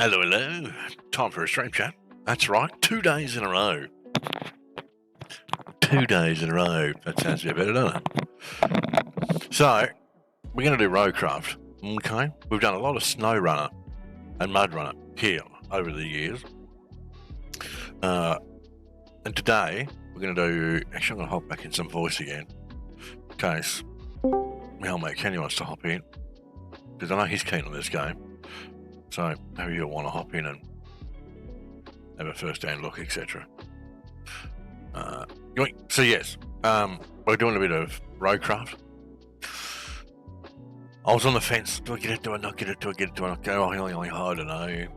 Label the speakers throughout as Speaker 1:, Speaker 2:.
Speaker 1: Hello, hello. Time for a stream chat. That's right, 2 days in a row. 2 days in a row. That sounds a bit better, doesn't it? So, we're going to do Roadcraft. Okay? We've done a lot of Snow Runner and Mud Runner here over the years. And today, we're going to do. Actually, I'm going to hop back in some voice again. In case my helpmate Kenny wants to hop in. Because I know he's keen on this game. So, maybe he'll want to hop in and have a first hand look, etc. So yes, we're doing a bit of Roadcraft. I was on the fence. Do I get it? Do I not get it? Do I get it? Do I not go? I don't know.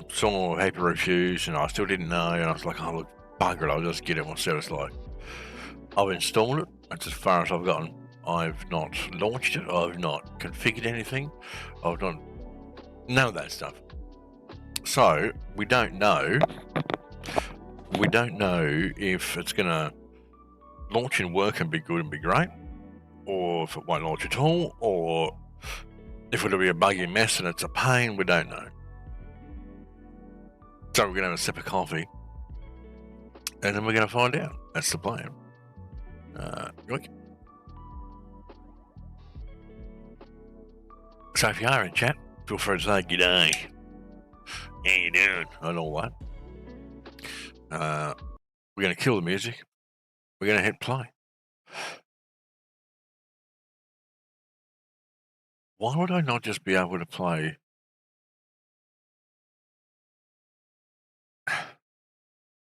Speaker 1: Saw Happy Reviews, and I still didn't know. And I was like, oh look, bugger it, I'll just get it and see what it's like. I've installed it. That's as far as I've gotten. I've not launched it. I've not configured anything. I've not none of that stuff. So we don't know. We don't know if it's going to launch and work and be good and be great, or if it won't launch at all, or if it'll be a buggy mess and it's a pain. We don't know. So we're going to have a sip of coffee, and then we're going to find out. That's the plan. So if you are in chat, feel free to say g'day. How you doing? And all that. We're going to kill the music. We're going to hit play. Why would I not just be able to play?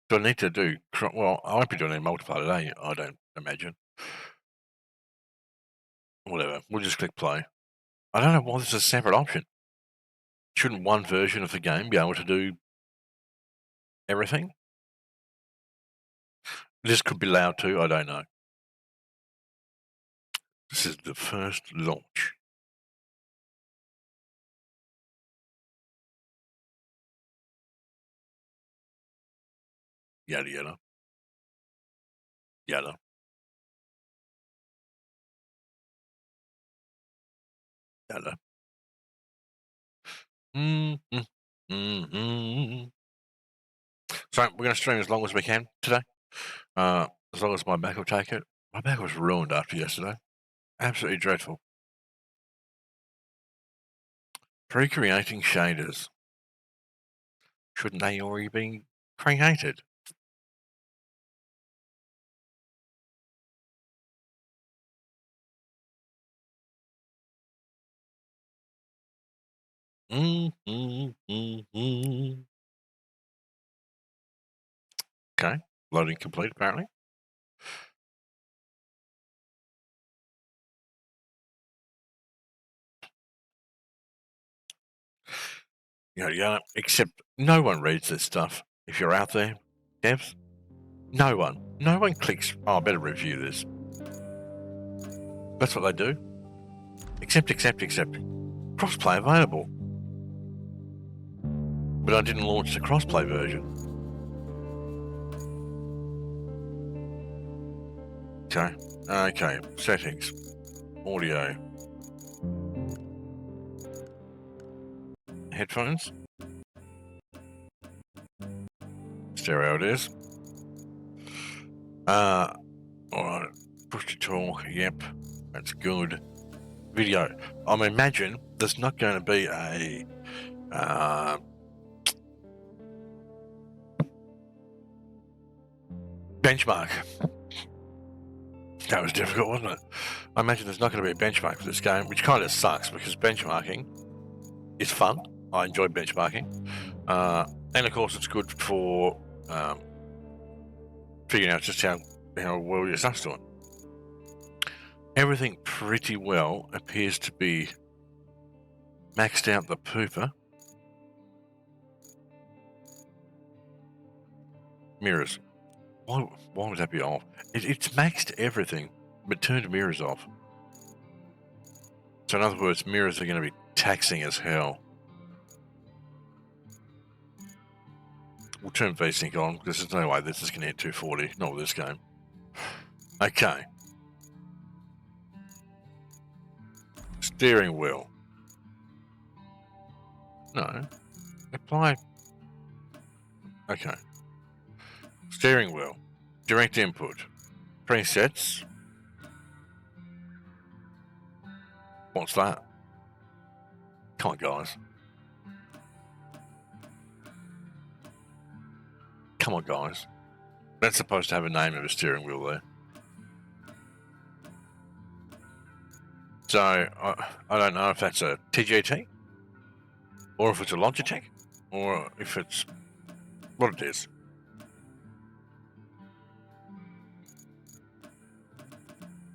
Speaker 1: Do I need to do? Well, I won't be doing any multiplayer today. I don't imagine. Whatever. We'll just click play. I don't know why this is a separate option. Shouldn't one version of the game be able to do everything? This could be loud too. I don't know. This is the first launch. Yada yada. Yada. Yada. So we're going to stream as long as we can today. As long as my back will take it. My back was ruined after yesterday. Absolutely dreadful. Recreating shaders. Shouldn't they already be created? Okay, loading complete apparently. Yeah, except no one reads this stuff. If you're out there, devs, no one clicks, oh, I better review this. That's what they do. Accept. Crossplay available. But I didn't launch the crossplay version. Okay, settings, audio, headphones, stereo it is. Alright, push to talk, yep, that's good. Video, I imagine there's not going to be a benchmark. That was difficult, wasn't it? I imagine there's not going to be a benchmark for this game, which kind of sucks because benchmarking is fun. I enjoy benchmarking. And of course, it's good for figuring out just how well your stuff's doing. Everything pretty well appears to be maxed out the pooper. Mirrors. Why would that be off? It's maxed everything, but turned mirrors off. So in other words, mirrors are going to be taxing as hell. We'll turn VSync on because there's no way this is going to hit 240, not with this game. Okay. Steering wheel. No. Apply. Okay. Steering wheel. Direct input. Presets. What's that? Come on, guys. Come on, guys. That's supposed to have a name of a steering wheel there. So, I don't know if that's a TGT, or if it's a Logitech, or if it's what it is.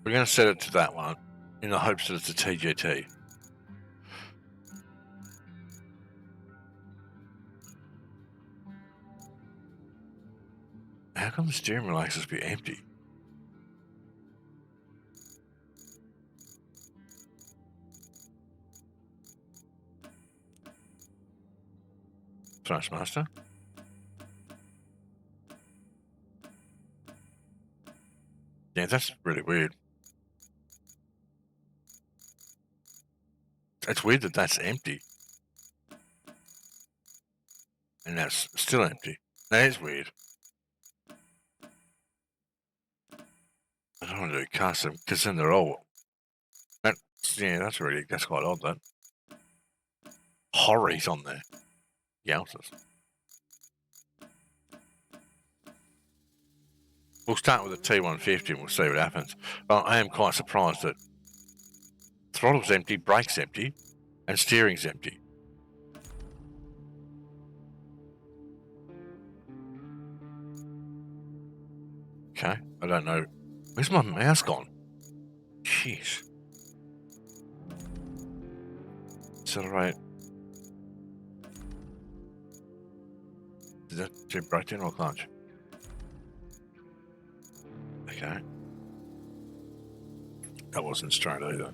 Speaker 1: We're going to set it to that one in the hopes that it's a TGT. How come the steering wheel axis be empty? Thrustmaster. Yeah, that's really weird. It's weird that that's empty. And that's still empty. That is weird. I don't want to do custom, because then they're all... that's quite odd, that. Horry's on there. Youters. We'll start with the T150 and we'll see what happens. But I am quite surprised that throttle's empty, brake's empty, and steering's empty. Okay, I don't know. Where's my mouse gone? Jeez. Accelerate. Is that do breakdown or clutch? Okay. That wasn't straight either.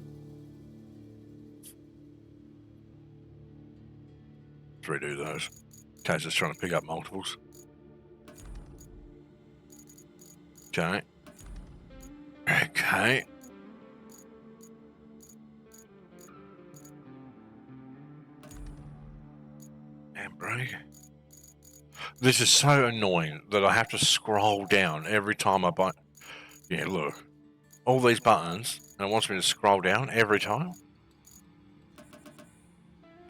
Speaker 1: Let's redo those. Okay, just trying to pick up multiples. Okay. Okay. And brake. This is so annoying that I have to scroll down every time I buy. Yeah, look. All these buttons, and it wants me to scroll down every time.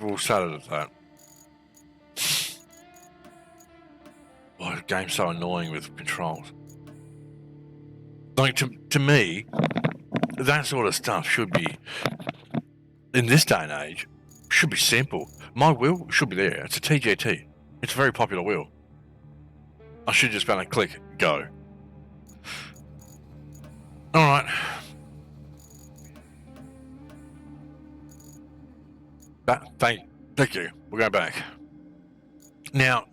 Speaker 1: We'll start it at that. Oh, the game's so annoying with controls. Like, to me, that sort of stuff should be, in this day and age, should be simple. My wheel should be there. It's a TGT. It's a very popular wheel. I should just be able to click, go. Alright. Thank you. We'll go back. Now,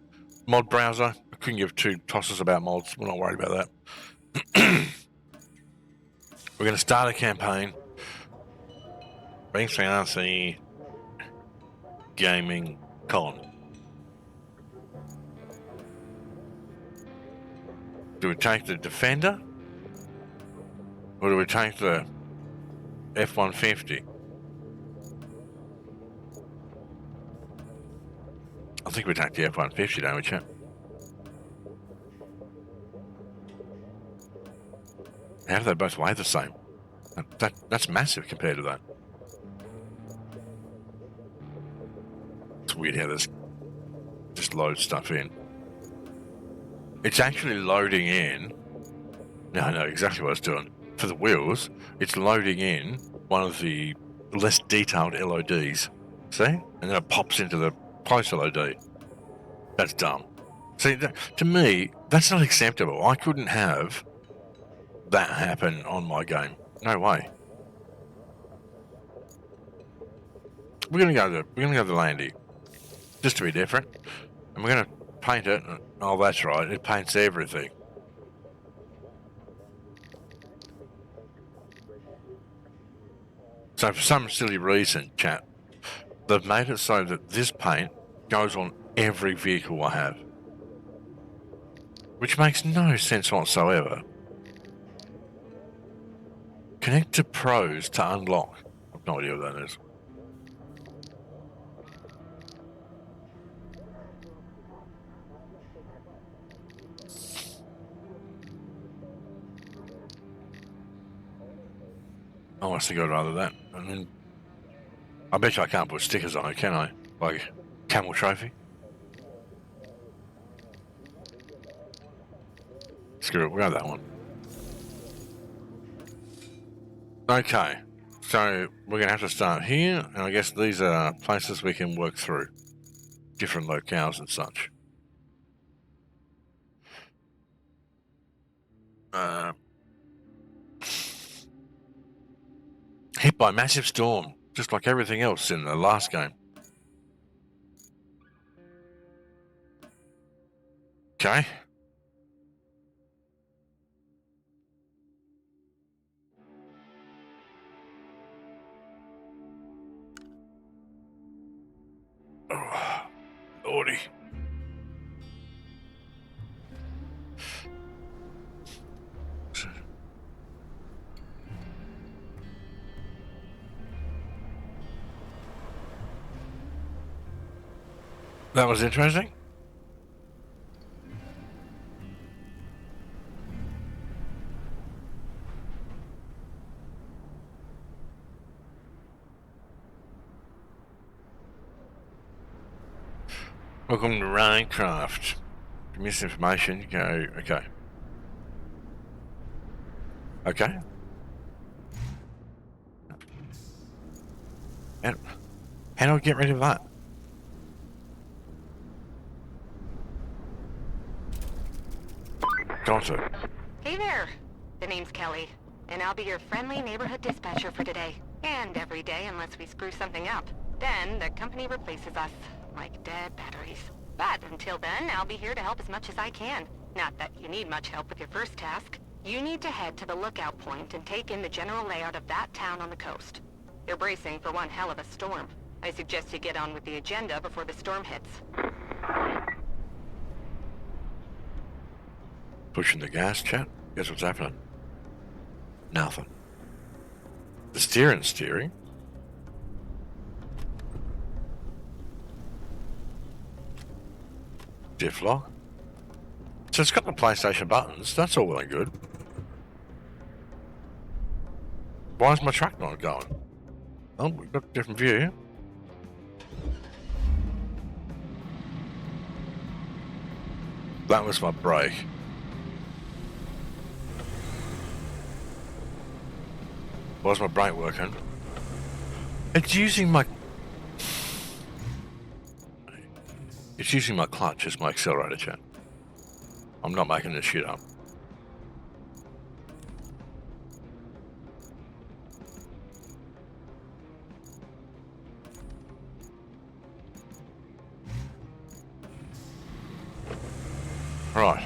Speaker 1: mod browser. I couldn't give two tosses about mods. We're not worried about that. We're going to start a campaign. BCRC Gaming Con. Do we take the Defender? Or do we take the F-150? I think we take the F-150, don't we, chap? How do they both weigh the same? That's massive compared to that. It's weird how this just loads stuff in. It's actually loading in. Now I know exactly what it's doing. For the wheels, it's loading in one of the less detailed LODs. See? And then it pops into the post LOD. That's dumb. See, to me, that's not acceptable. I couldn't have that happen on my game. No way. We're gonna go to Landy, just to be different, and we're gonna paint it. Oh, that's right. It paints everything. So for some silly reason, chat, they've made it so that this paint goes on every vehicle I have, which makes no sense whatsoever. Connect to pros to unlock. I've no idea what that is. Honestly, I'd rather that. And then I bet you I can't put stickers on it, can I? Like camel trophy. Screw it, we'll go that one. Okay, so we're going to have to start here, and I guess these are places we can work through. Different locales and such. Hit by massive storm, just like everything else in the last game. Okay. Oh, Lordy. That was interesting. Welcome to Minecraft. Misinformation. Go. Okay. Okay. And how do I get rid of that? Concert.
Speaker 2: Hey there. The name's Kelly, and I'll be your friendly neighborhood dispatcher for today. And every day unless we screw something up. Then the company replaces us, like dead batteries. But until then, I'll be here to help as much as I can. Not that you need much help with your first task. You need to head to the lookout point and take in the general layout of that town on the coast. They're bracing for one hell of a storm. I suggest you get on with the agenda before the storm hits.
Speaker 1: Pushing the gas, chat. Guess what's happening? Nothing. The steering. Diff lock. So it's got the PlayStation buttons. That's all well and good. Why is my truck not going? Oh, we've got a different view. That was my brake. Why's my brake working? It's using my clutch as my accelerator, chat. I'm not making this shit up. Right.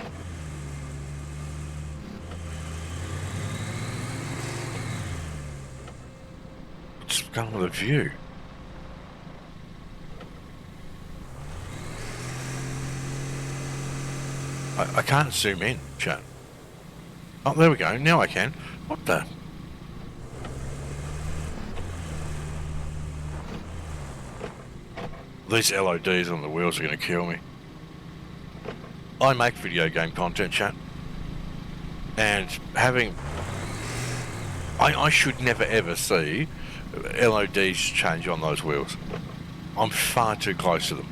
Speaker 1: What's going on with the view? I can't zoom in, chat. Oh, there we go. Now I can. What the? These LODs on the wheels are going to kill me. I make video game content, chat. And having... I should never ever see LODs change on those wheels. I'm far too close to them.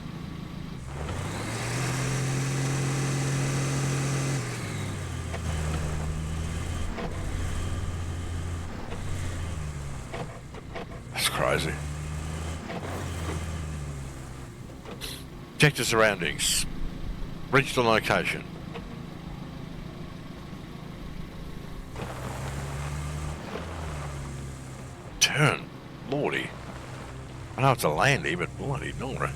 Speaker 1: That's crazy. Check the surroundings. Reach the location. Turn. Lordy. I know it's a landy, but bloody Nora.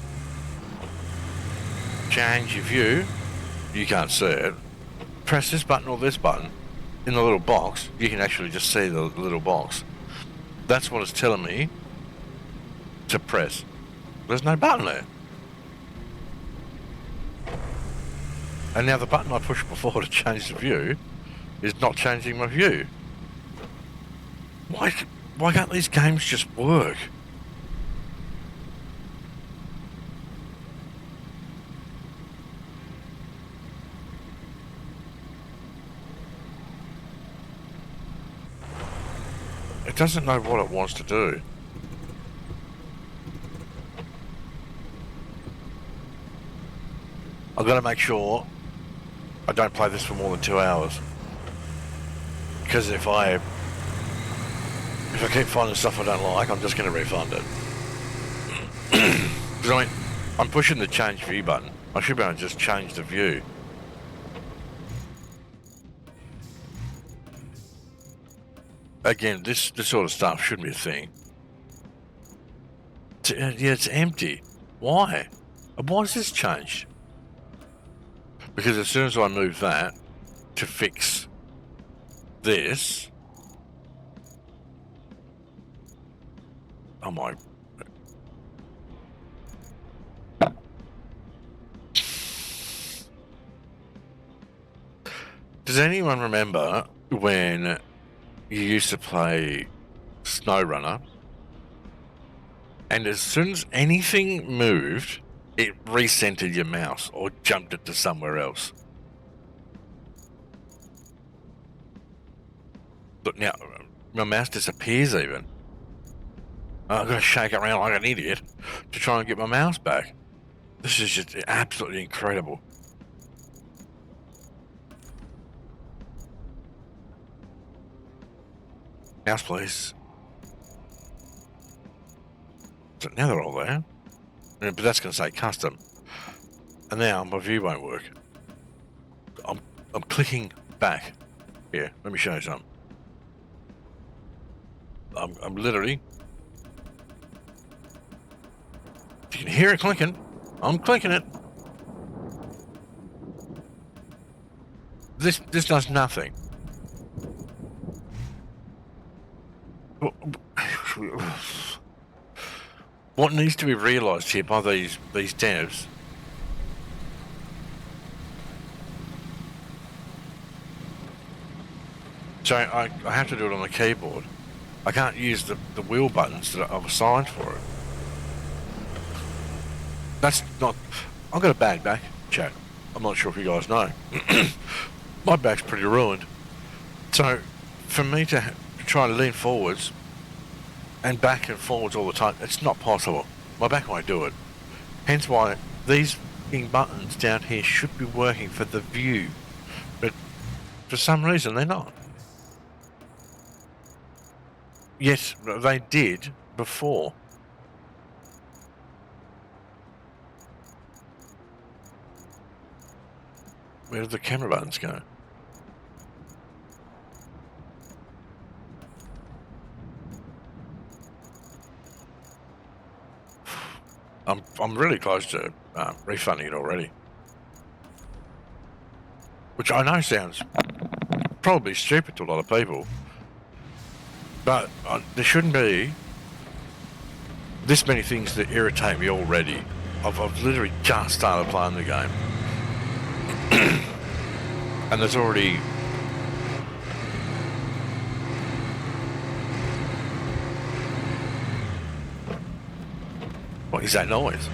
Speaker 1: Change your view. You can't see it. Press this button or this button. In the little box, you can actually just see the little box. That's what it's telling me to press. There's no button there. And now the button I pushed before to change the view is not changing my view. Why can't these games just work? doesn't know what it wants to do. I've got to make sure I don't play this for more than 2 hours. Because if I keep finding stuff I don't like, I'm just going to refund it. Because I mean, I'm pushing the change view button. I should be able to just change the view. Again, this sort of stuff shouldn't be a thing. Yeah, it's empty. Why? Why has this changed? Because as soon as I move that to fix this, oh my. Does anyone remember when you used to play SnowRunner, and as soon as anything moved, it recentered your mouse or jumped it to somewhere else? Look now, my mouse disappears even. I've got to shake it around like an idiot to try and get my mouse back. This is just absolutely incredible. Mouse, please. So now they're all there. But that's going to say custom. And now my view won't work. I'm clicking back. Here, let me show you something. I'm literally... You can hear it clicking. I'm clicking it. This does nothing. What needs to be realised here by these devs so I have to do it on the keyboard. I can't use the wheel buttons that I've assigned for it. That's not... I've got a bad back, chat. I'm not sure if you guys know. My back's pretty ruined. So for me to try to lean forwards and back and forwards all the time, it's not possible. My back won't do it. Hence why these buttons down here should be working for the view, but for some reason they're not. Yes, they did before. Where did the camera buttons go? I'm really close to refunding it already, which I know sounds probably stupid to a lot of people, but there shouldn't be this many things that irritate me already. I've literally just started playing the game, and there's already what is that noise?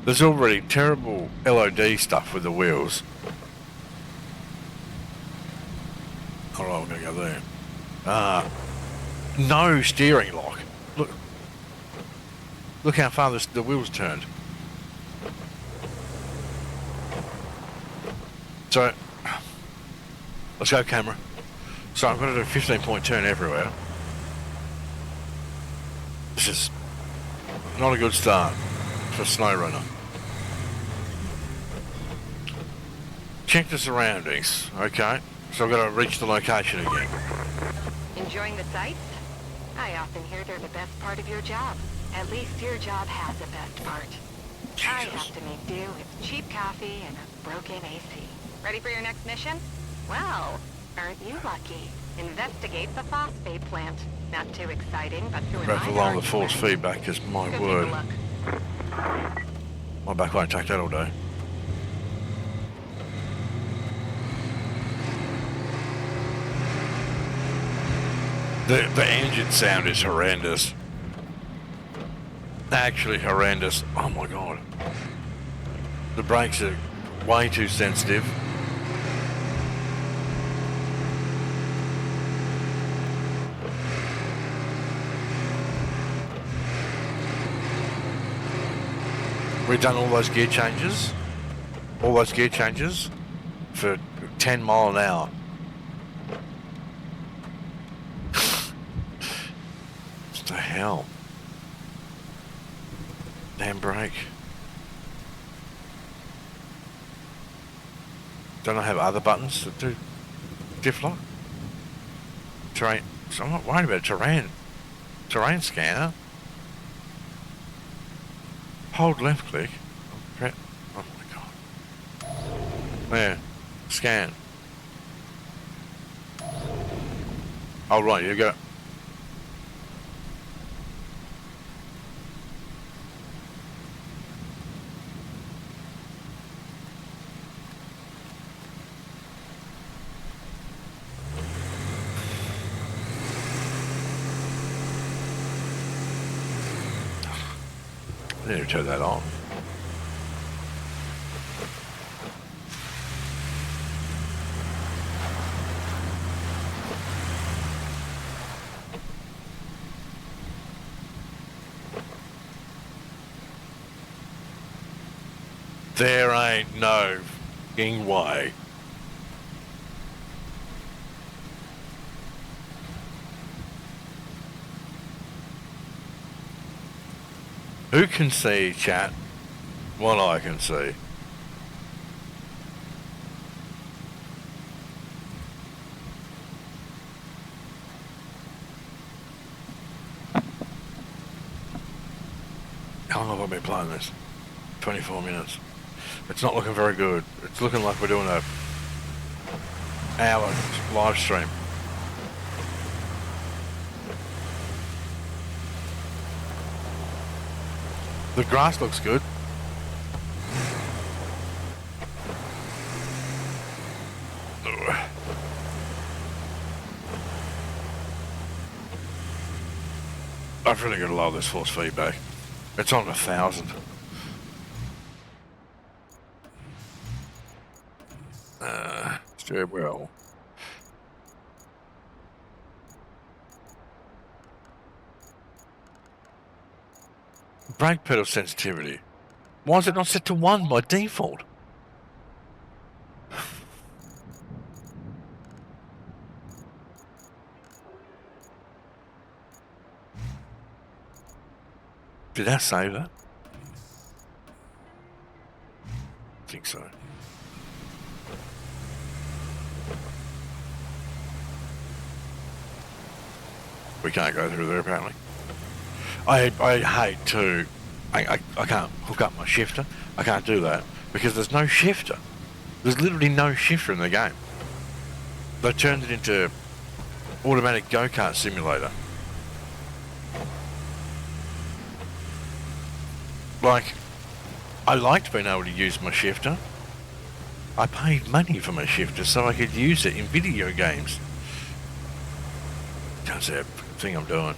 Speaker 1: There's already terrible LOD stuff with the wheels. Alright, we're gonna go there. No steering lock. Look how far the wheels turned. So, let's go, camera. So I've got to do a 15-point turn everywhere. This is not a good start for SnowRunner. Check the surroundings, okay? So I've got to reach the location again.
Speaker 2: Enjoying the sights? I often hear they're the best part of your job. At least your job has a best part.
Speaker 1: Jesus.
Speaker 2: I have to make do with cheap coffee and a broken AC. Ready for your next mission? Well, aren't you lucky? Investigate the phosphate plant. Not too exciting, but who am
Speaker 1: Rather
Speaker 2: I
Speaker 1: along
Speaker 2: to
Speaker 1: the force
Speaker 2: argue with?
Speaker 1: feedback is my
Speaker 2: Go
Speaker 1: word.
Speaker 2: take a look.
Speaker 1: My back won't take that all day. The engine sound is horrendous. Actually horrendous. Oh my god. The brakes are way too sensitive. We've done all those gear changes. All those gear changes for 10 mile an hour. What the hell? Damn brake. Don't I have other buttons that do diff lock? Terrain. So I'm not worried about terrain scanner. Hold left click. Oh my god. There. Scan. Oh right, you go. I need to turn that on. There ain't no f***ing way. Who can see, chat, what I can see? How long have I been playing this? 24 minutes. It's not looking very good. It's looking like we're doing a hour live stream. The grass looks good. I've really got to lower this force feedback. It's on 1,000. Steer wheel. Brake pedal sensitivity. Why is it not set to 1 by default? Did that save that? I think so. We can't go through there apparently. I hate to, I can't hook up my shifter. I can't do that because there's no shifter. There's literally no shifter in the game. They turned it into automatic go-kart simulator. Like, I liked being able to use my shifter. I paid money for my shifter so I could use it in video games. Can't see a thing I'm doing.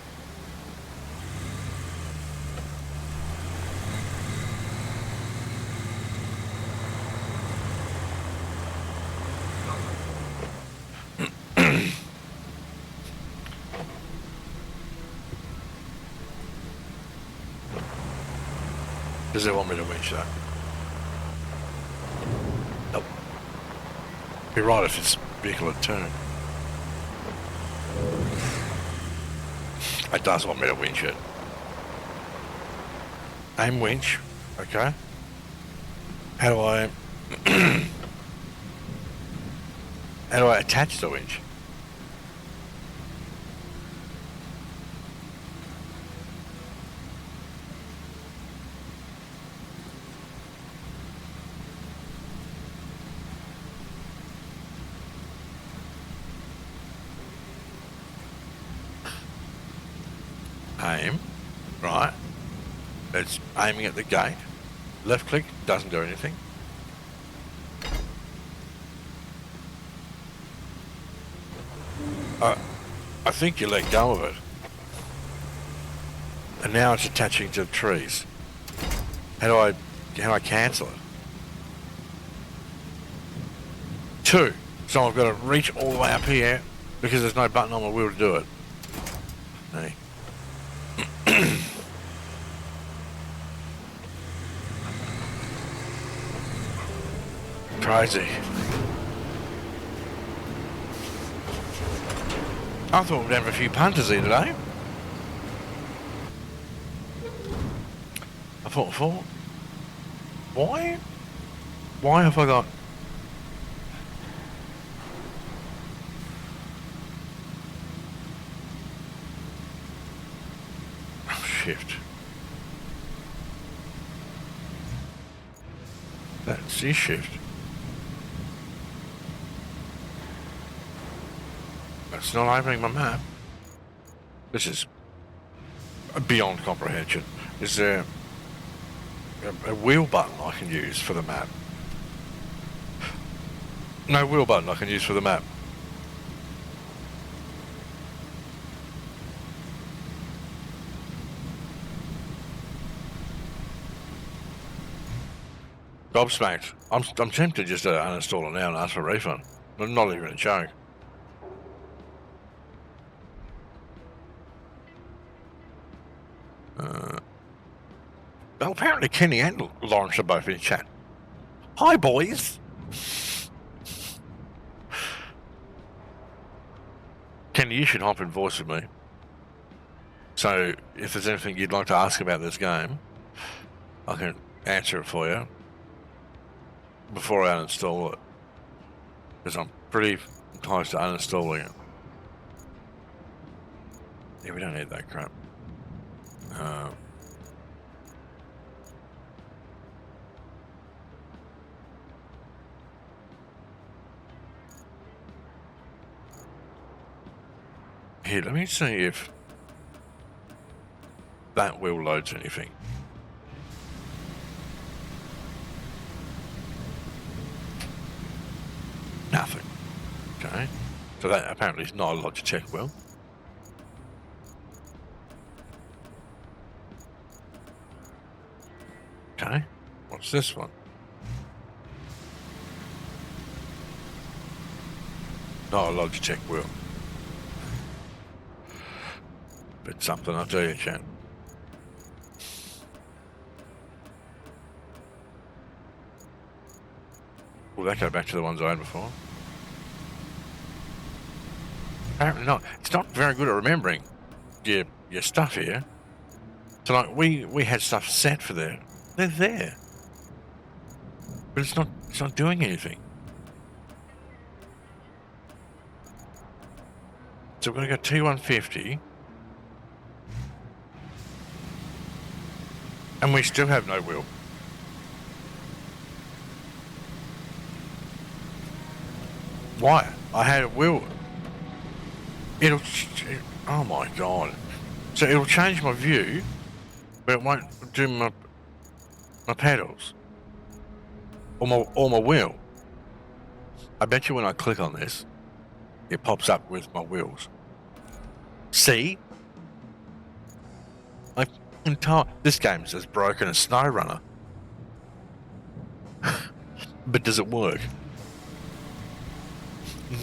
Speaker 1: Does it want me to winch that? Nope. Be right if this vehicle had turned. It does want me to winch it. Aim winch, okay. How do I how do I attach the winch? Aim, right, it's aiming at the gate, left click, doesn't do anything. I think you let go of it, and now it's attaching to the trees. How do I cancel it? 2. So I've got to reach all the way up here because there's no button on my wheel to do it. Hey. Crazy. I thought we'd have a few punters here today. I thought, why? Why have I got... Oh, shift. That's your shift. It's not opening my map. This is beyond comprehension. Is there a wheel button I can use for the map? No wheel button I can use for the map. Gobsmacked. I'm tempted just to uninstall it now and ask for a refund. I'm not even a joke. Well, apparently Kenny and Lawrence are both in chat. Hi, boys. Kenny, you should hop in voice with me. So, if there's anything you'd like to ask about this game, I can answer it for you before I uninstall it. Because I'm pretty close to uninstalling it. Yeah, we don't need that crap. Here, let me see if that wheel loads anything. Nothing. Okay. So that apparently is not a Logitech wheel. Okay. What's this one? Not a Logitech wheel. But something, I'll tell you, chat. Will that go back to the ones I had before? Apparently not. It's not very good at remembering your stuff here. So like we had stuff set for there. They're there. But it's not doing anything. So we're gonna go T150. And we still have no wheel. Why? I had a wheel. Oh my god. So it'll change my view, but it won't do my pedals. Or my wheel. I bet you when I click on this, it pops up with my wheels. See? This game's as broken as SnowRunner. But does it work?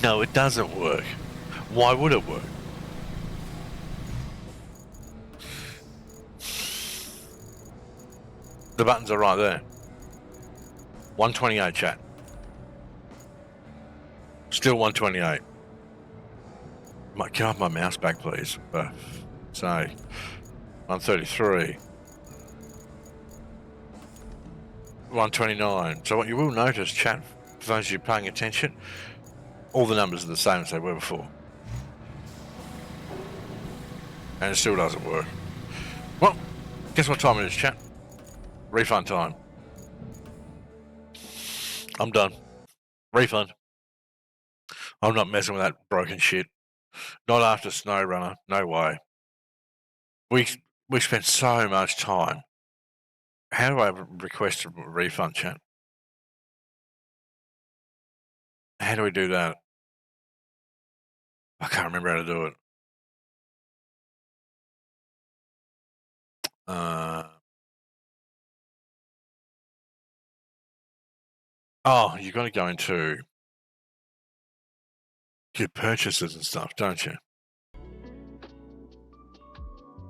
Speaker 1: No, it doesn't work. Why would it work? The buttons are right there. 128 chat. Still 128. Can I have my mouse back, please? So, 133. 129. So what you will notice, chat, for those of you paying attention, all the numbers are the same as they were before. And it still doesn't work. Well, guess what time it is, chat? Refund time. I'm done. Refund. I'm not messing with that broken shit. Not after SnowRunner. No way. We spent so much time. How do I request a refund, chat? How do we do that? I can't remember how to do it. Oh, you've got to go into your purchases and stuff, don't you?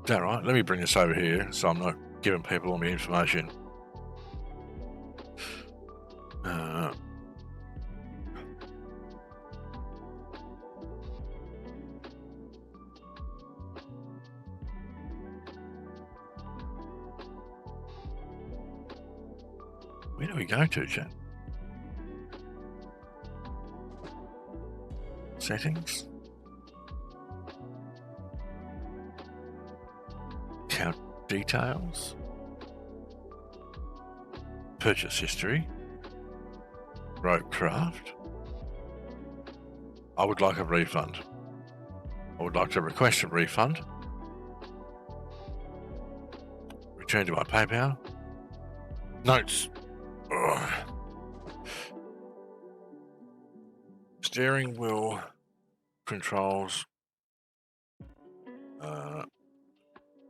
Speaker 1: Is that right? Let me bring this over here so I'm not giving people all my information. Where do we go to, chat? Settings. Account details. Purchase history. Roadcraft. I would like a refund. I would like to request a refund. Return to my PayPal. Notes. Ugh. Steering wheel controls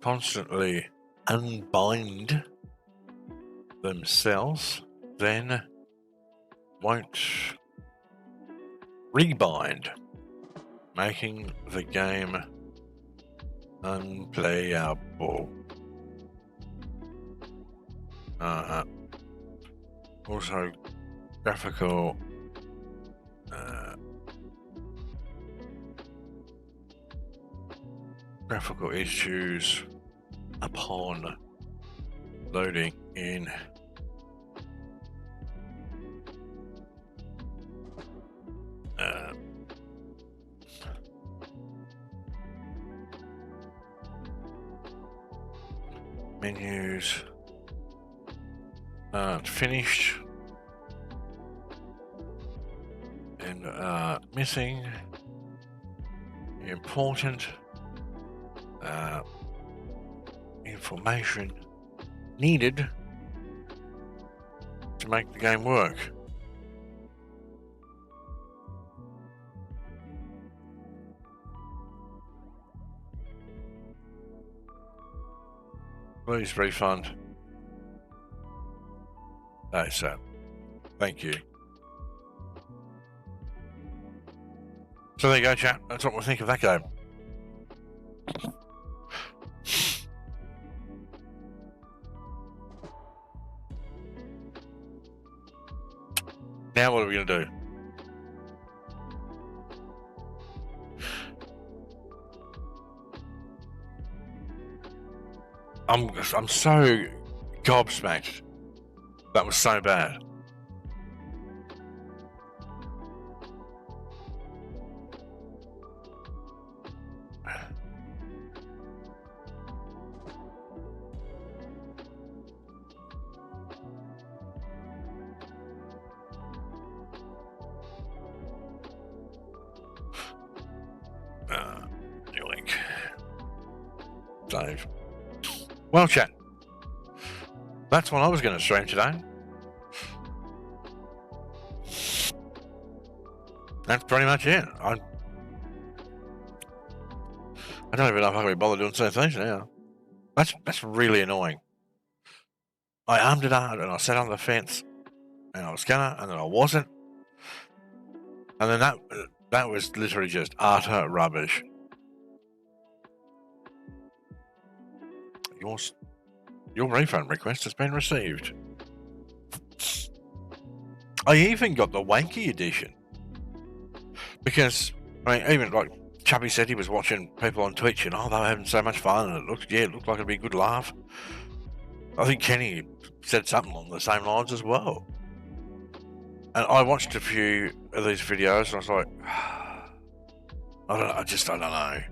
Speaker 1: constantly unbind themselves, then won't rebind, making the game unplayable. Also, graphical issues upon loading in menus finished and missing important information needed to make the game work. Please refund. ASAP. Thank you. So there you go, chat. That's what we think of that game. Now what are we going to do? I'm so gobsmacked. That was so bad. New link. Save. Well, chat. That's what I was going to stream today. That's pretty much it. I don't even know if I can be bothered doing certain things now. That's really annoying. I armed it up and I sat on the fence and I was gonna and then I wasn't. And then that was literally just utter rubbish. Your refund request has been received. I even got the wanky edition. Because, I mean, even like Chubby said he was watching people on Twitch and they were having so much fun and it looked like it'd be a good laugh. I think Kenny said something along the same lines as well. And I watched a few of these videos and I was like, I don't know.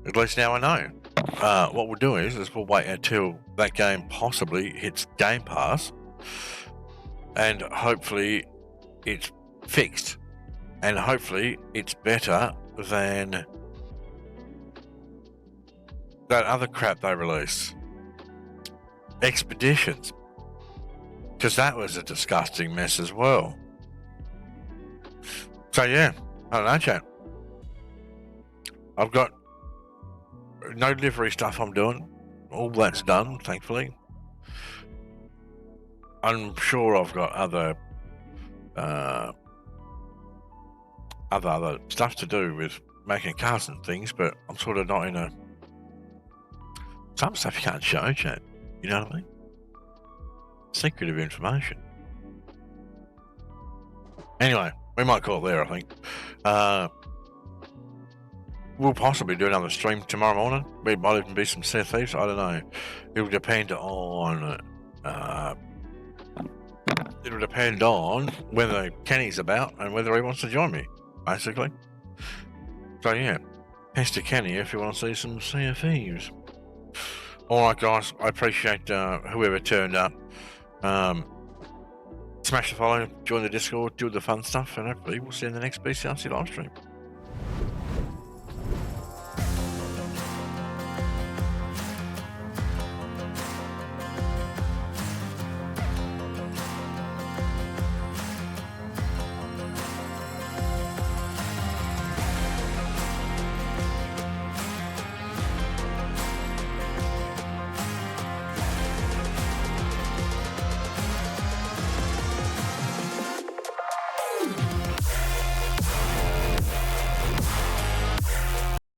Speaker 1: At least now I know. What we'll do is we'll wait until that game possibly hits Game Pass and hopefully it's fixed and hopefully it's better than that other crap they released. Expeditions. Because that was a disgusting mess as well. So yeah, I don't know, chat. I've got no delivery stuff I'm doing. All that's done, thankfully. I'm sure I've got other other stuff to do with making cars and things, but I'm sort of not in a. Some stuff you can't show, chat. You know what I mean? Secretive information. Anyway, we might call it there, I think. We'll possibly do another stream tomorrow morning. There might even be some Sea of Thieves. I don't know. It'll depend on. It'll depend on whether Kenny's about and whether he wants to join me, basically. So yeah, thanks to Kenny if you want to see some Sea of Thieves. Alright guys, I appreciate whoever turned up. Smash the follow, join the Discord, do the fun stuff, and hopefully we'll see you in the next BCRC live stream.